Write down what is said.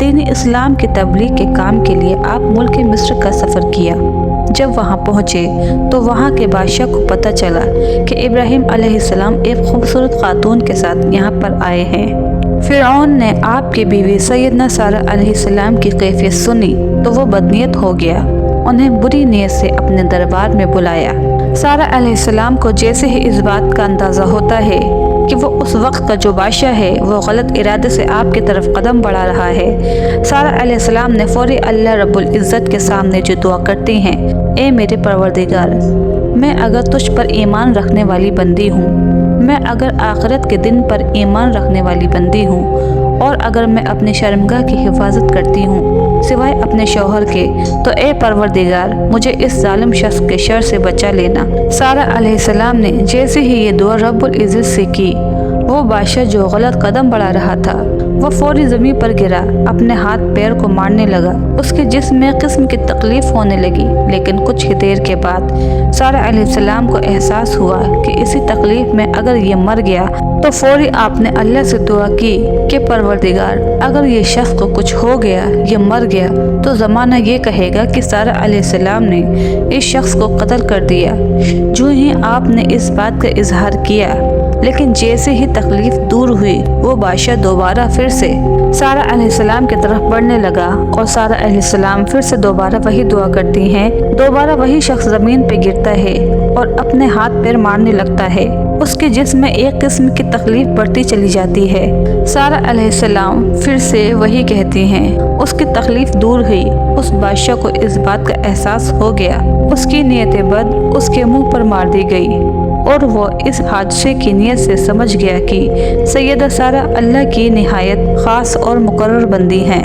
دین اسلام کی تبلیغ کے کام کے لیے آپ ملک مصر کا سفر کیا۔ جب وہاں پہنچے تو وہاں کے بادشاہ کو پتہ چلا کہ ابراہیم علیہ السلام ایک خوبصورت خاتون کے ساتھ یہاں پر آئے ہیں۔ فرعون نے آپ کی بیوی سیدنا سارہ علیہ السلام کی کیفیت سنی تو وہ بدنیت ہو گیا، انہیں بری نیت سے اپنے دربار میں بلایا۔ سارہ علیہ السلام کو جیسے ہی اس بات کا اندازہ ہوتا ہے کہ وہ اس وقت کا جو بادشاہ ہے وہ غلط ارادے سے آپ کی طرف قدم بڑھا رہا ہے، سارہ علیہ السلام نے فوری اللہ رب العزت کے سامنے جو دعا کرتی ہیں، اے میرے پروردگار، میں اگر تجھ پر ایمان رکھنے والی بندی ہوں، میں اگر آخرت کے دن پر ایمان رکھنے والی بندی ہوں، اور اگر میں اپنی شرمگاہ کی حفاظت کرتی ہوں سوائے اپنے شوہر کے، تو اے پروردگار مجھے اس ظالم شخص کے شر سے بچا لینا۔ سارہ علیہ السلام نے جیسے ہی یہ دعا رب العزت سے کی، وہ بادشاہ جو غلط قدم بڑھا رہا تھا وہ فوری زمین پر گرا، اپنے ہاتھ پیر کو مارنے لگا، اس کے جسم میں قسم کی تکلیف ہونے لگی۔ لیکن کچھ ہی دیر کے بعد سارہ علیہ السلام کو احساس ہوا کہ اسی تکلیف میں اگر یہ مر گیا تو فوری آپ نے اللہ سے دعا کی کہ پروردگار اگر یہ شخص کو کچھ ہو گیا، یہ مر گیا، تو زمانہ یہ کہے گا کہ سارہ علیہ السلام نے اس شخص کو قتل کر دیا۔ جو ہی آپ نے اس بات کا اظہار کیا، لیکن جیسے ہی تکلیف دور ہوئی وہ بادشاہ دوبارہ پھر سے سارہ علیہ السلام کی طرف بڑھنے لگا، اور سارہ علیہ السلام پھر سے دوبارہ وہی دعا کرتی ہیں، دوبارہ وہی شخص زمین پہ گرتا ہے اور اپنے ہاتھ پیر مارنے لگتا ہے، اس کے جسم میں ایک قسم کی تکلیف بڑھتی چلی جاتی ہے۔ سارہ علیہ السلام پھر سے وہی کہتی ہیں، اس کی تکلیف دور ہوئی، اس بادشاہ کو اس بات کا احساس ہو گیا، اس کی نیت بد اس کے منہ پر مار دی گئی، اور وہ اس حادثے کی نیت سے سمجھ گیا کہ سیدہ سارہ اللہ کی نہایت خاص اور مقرر بندی ہیں۔